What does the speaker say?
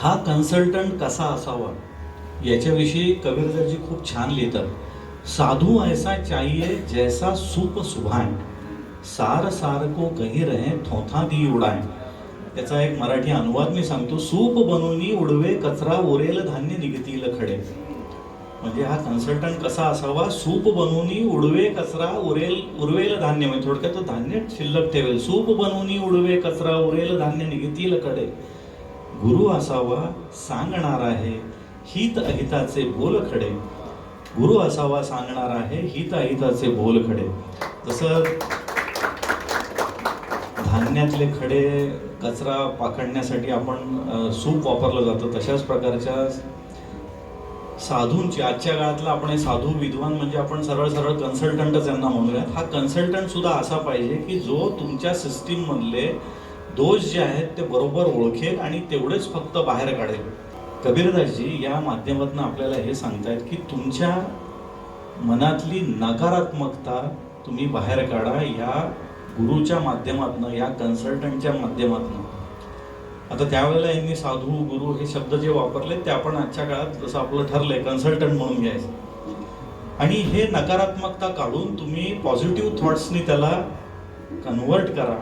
हा कन्सल्टंट कसा असावा याच्याविषयी कबीरदासजी खूप छान लिहितात. साधू ऐसा चाहिए जैसा सूप सुभान, सार सार को कही रहे थोथा दी उडाय. त्याचा एक मराठी अनुवाद मी सांगतो. सूप बनवून उडवे कचरा उरेल धान्य निघतील खडे. म्हणजे हा कन्सल्टंट कसा असावा? सूप बनवून उडवे कचरा उरवेल धान्य, म्हणजे थोडक्यात तो धान्य शिल्लक ठेवेल. सूप बनवून उडवे कचरा उरेल धान्य निघतील खडे. गुरु असावा सांगणार आहे हित अहिताचे बोल खडे. गुरु असावा सांगणार आहे हित अहिताचे बोल खडे. जसं धान्यातले खडे कचरा पाखडण्यासाठी आपण सूप वापरलं जातं, तशाच प्रकारच्या साधूंची आजच्या काळातला आपण साधू विद्वान म्हणजे आपण सरळ सरळ कन्सल्टंटच यांना म्हणूयात. हा कन्सल्टंट सुद्धा असा पाहिजे की जो तुमच्या सिस्टीम मधले दोष जे आहेत ते बरोबर ओळखेल आणि तेवढेच फक्त बाहेर काढेल. कबीरदासजी या माध्यमातून आपल्याला हे सांगतायत की तुमच्या मनातली नकारात्मकता तुम्ही बाहेर काढा या गुरुच्या माध्यमातून, या कन्सल्टंटच्या माध्यमातून. आता त्यावेळेला यांनी साधू गुरु हे शब्द जे वापरले ते आपण आजच्या काळात जसं आपलं ठरलंय कन्सल्टंट म्हणून घ्यायचं. आणि हे नकारात्मकता काढून तुम्ही पॉझिटिव्ह थॉट्सनी त्याला कन्वर्ट करा.